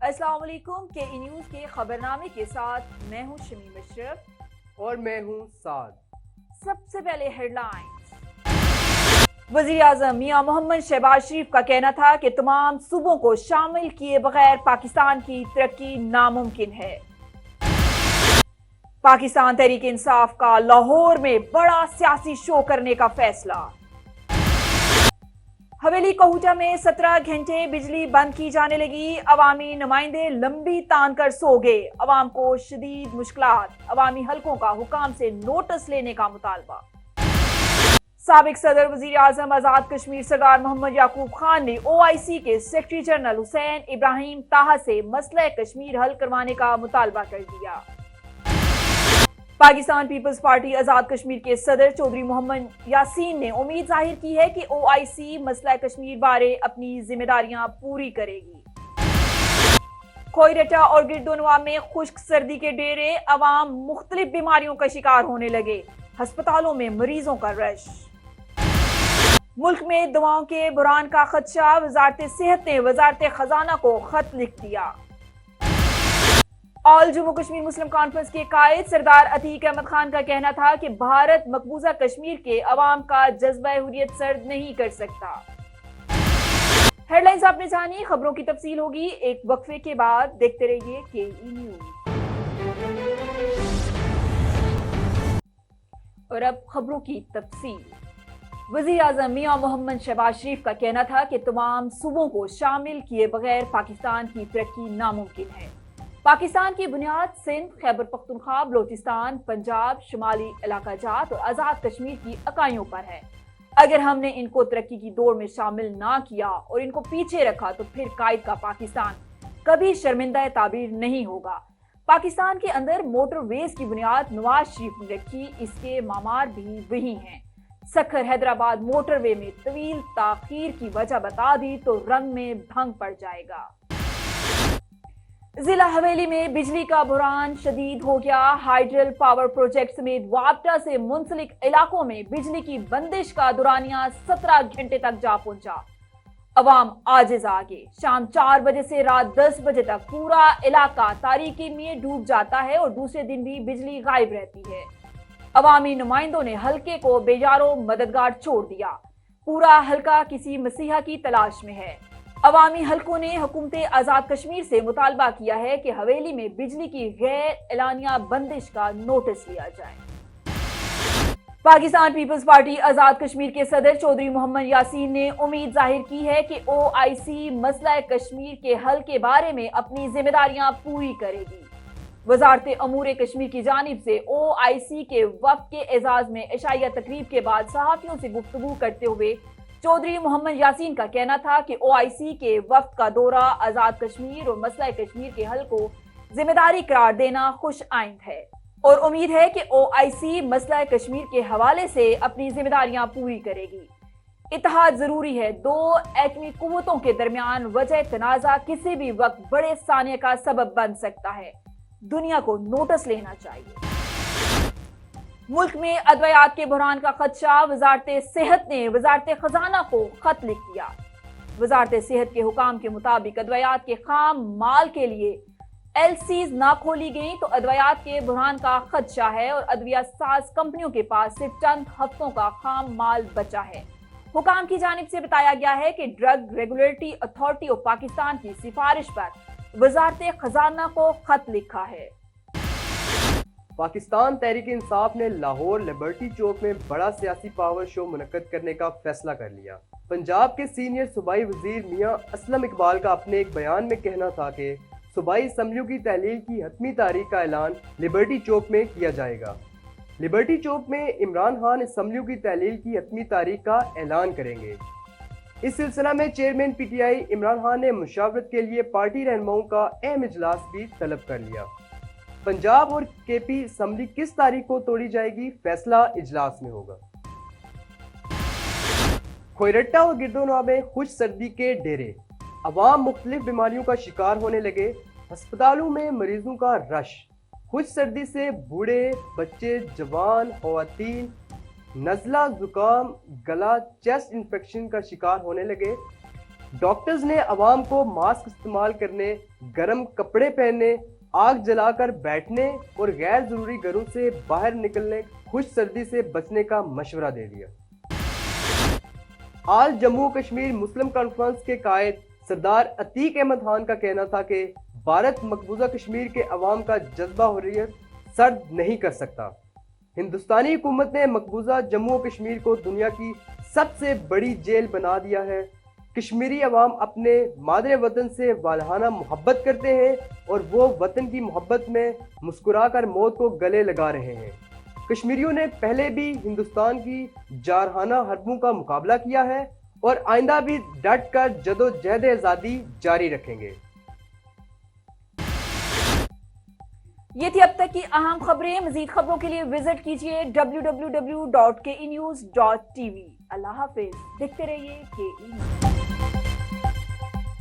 अस्सलाम वालेकुम के न्यूज़ के खबरनामे के साथ मैं हूं शमीम अशरफ और मैं हूं साद। सबसे पहले हेडलाइंस। वज़ीर आज़म मियां मोहम्मद शहबाज शरीफ का कहना था कि तमाम सूबों को शामिल किए बगैर पाकिस्तान की तरक्की नामुमकिन है। पाकिस्तान तहरीक इंसाफ का लाहौर में बड़ा सियासी शो करने का फैसला। हवेली कोहूटा में 17 घंटे बिजली बंद की जाने लगी। अवामी नुमाइंदे लंबी तान कर सो गए। अवाम को शदीद मुश्किलात। अवामी हलकों का हुकाम से नोटिस लेने का मुतालबा। साबिक सदर वजीर आजम आजाद कश्मीर सरदार मोहम्मद याकूब खान ने OIC के सेक्रेटरी जनरल हुसैन इब्राहिम ताहा से मसला कश्मीर हल करवाने का मुतालबा कर दिया। पाकिस्तान पीपल्स पार्टी आजाद कश्मीर के सदर चौधरी मोहम्मद यासीन ने उम्मीद जाहिर की है कि OIC मसला कश्मीर बारे अपनी जिम्मेदारियां पूरी करेगी। कोयरटा और गिरदोनवा में खुश्क सर्दी के डेरे। अवाम मुख्तलिफ बीमारियों का शिकार होने लगे। अस्पतालों में मरीजों का रश। मुल्क में दवाओं के बुरान का खदशा। वजारत सेहत ने वजारत खजाना को खत लिख दिया। ऑल जम्मू कश्मीर मुस्लिम कॉन्फ्रेंस के कायद सरदार अतीक अहमद खान का कहना था कि भारत मकबूजा कश्मीर के अवाम का जज्बा हुर्रियत सर्द नहीं कर सकता। हेडलाइंस आपने जानी, खबरों की तफसील होगी एक वक्फे के बाद। देखते रहिए KE न्यूज़। और अब खबरों की तफसील। वज़ीर आज़म मियां मोहम्मद शहबाज शरीफ का कहना था कि तमाम सूबों को शामिल किए बगैर पाकिस्तान की तरक्की नामुमकिन है। पाकिस्तान की बुनियाद सिंध, खैबर पख्तूनख्वा, बलोचिस्तान, पंजाब, शुमाली इलाका जात और आज़ाद कश्मीर की इकाइयों पर है। अगर हमने इनको तरक्की की दौड़ में शामिल ना किया और इनको पीछे रखा तो फिर कायद का पाकिस्तान कभी शर्मिंदा ताबीर नहीं होगा। पाकिस्तान के अंदर मोटरवेज की बुनियाद नवाज शरीफ ने रखी, इसके मामार भी वही हैं। सखर हैदराबाद मोटरवे में तवील ताखीर की वजह बता दी तो रंग में भंग पड़ जाएगा। जिला हवेली में बिजली का बुरान शदीद हो गया। हाइड्रल पावर प्रोजेक्ट समेत वापटा से मुंसलिक इलाकों में बिजली की बंदिश का दुरानिया 17 घंटे तक जा पहुंचा। अवाम आजिज आगे। शाम 4 बजे से रात 10 बजे तक पूरा इलाका तारीकी में डूब जाता है और दूसरे दिन भी बिजली गायब रहती है। अवामी नुमाइंदों ने हल्के को बेजारों मददगार छोड़ दिया। पूरा हल्का किसी मसीहा की तलाश में है। अवामी हलकों ने हुकूमत आजाद कश्मीर से मुतालबा किया है कि हवेली में बिजली की गैर एलानिया बंदिश का नोटिस लिया जाए। पाकिस्तान पीपल्स पार्टी आजाद कश्मीर के सदर चौधरी मोहम्मद यासीन ने उम्मीद जाहिर की है कि OIC मसला कश्मीर के हल के बारे में अपनी जिम्मेदारियां पूरी करेगी। वजारत अमूर कश्मीर की जानिब से OIC के वफ्द के एजाज में इशाइया तकरीब के बाद सहाफियों से गुफ्तगू करते हुए चौधरी मोहम्मद यासीन का कहना था कि OIC के वफ्द का दौरा आजाद कश्मीर और मसला कश्मीर के हल को जिम्मेदारी करार देना खुश आइंद है और उम्मीद है कि OIC मसला कश्मीर के हवाले से अपनी जिम्मेदारियां पूरी करेगी। इत्तेहाद जरूरी है। 2 एटमी कुव्वतों के दरमियान वजह तनाजा किसी भी वक्त बड़े सानिया का सबब बन सकता है। दुनिया को नोटिस लेना चाहिए। मुल्क में अद्वियात के बुरहान का खदशा। वजारत सेहत ने वजारत खजाना को खत लिख दिया। वजारत सेहत के हुकाम के मुताबिक अद्वियात के खाम माल के लिए LCs ना खोली गई तो अद्वियात के बुरहान का खदशा है और अद्विया साज कंपनियों के पास सिर्फ चंद हफ्तों का खाम माल बचा है। हुकाम की जानिब से बताया गया है कि drug regulatory authority of Pakistan की सिफारिश पर वजारत खजाना को खत लिखा है। पाकिस्तान तहरीक इंसाफ ने लाहौर लिबर्टी चौक में बड़ा सियासी पावर शो मुनक्कद करने का फैसला कर लिया। पंजाब के सीनियर सूबाई वजीर मियां असलम इकबाल का अपने एक बयान में कहना था कि सूबाई असम्बलियों की तहलील की हतमी तारीख का ऐलान लिबर्टी चौक में किया जाएगा। लिबर्टी चौक में इमरान खान असम्बलियों की तहलील की हतमी तारीख का ऐलान करेंगे। इस सिलसिला में चेयरमैन PTI इमरान खान ने मुशावरत के लिए पार्टी रहनुमाओं का अहम इजलास भी तलब कर लिया। पंजाब और KP असम्बली किस तारीख को तोड़ी जाएगी, फैसला इजलास में होगा। कोयरट्टा और गिरदोनवा में खुश सर्दी के डेरे। अवाम मुख्तलिफ बीमारियों का शिकार होने लगे। अस्पतालों में मरीजों का रश। खुश सर्दी से बूढ़े, बच्चे, जवान, ख़वातीन नज़ला, जुकाम, गला, चेस्ट इन्फेक्शन का शिकार होने लगे। डॉक्टर्स ने आवाम को मास्क इस्तेमाल करने, गर्म कपड़े पहनने, आग जलाकर बैठने और गैर जरूरी घरों से बाहर निकलने, खुश सर्दी से बचने का मशवरा दे दिया। आज जम्मू कश्मीर मुस्लिम कॉन्फ्रेंस के कायद सरदार अतीक अहमद खान का कहना था कि भारत मकबूजा कश्मीर के अवाम का जज्बा हुर्रियत सर्द नहीं कर सकता। हिंदुस्तानी हुकूमत ने मकबूजा जम्मू कश्मीर को दुनिया की सबसे बड़ी जेल बना दिया है। कश्मीरी अवाम अपने मादरे वतन से वालहाना मोहब्बत करते हैं और वो वतन की मोहब्बत में मुस्कुराकर मौत को गले लगा रहे हैं। कश्मीरियों ने पहले भी हिंदुस्तान की जारहाना हरबों का मुकाबला किया है और आइंदा भी डट कर जदोजहद आज़ादी जारी रखेंगे। ये थी अब तक की अहम खबरें। मजीद खबरों के लिए विजिट कीजिए www.kenews.tv। अल्लाह हाफिज। देखते रहिए KE न्यूज़।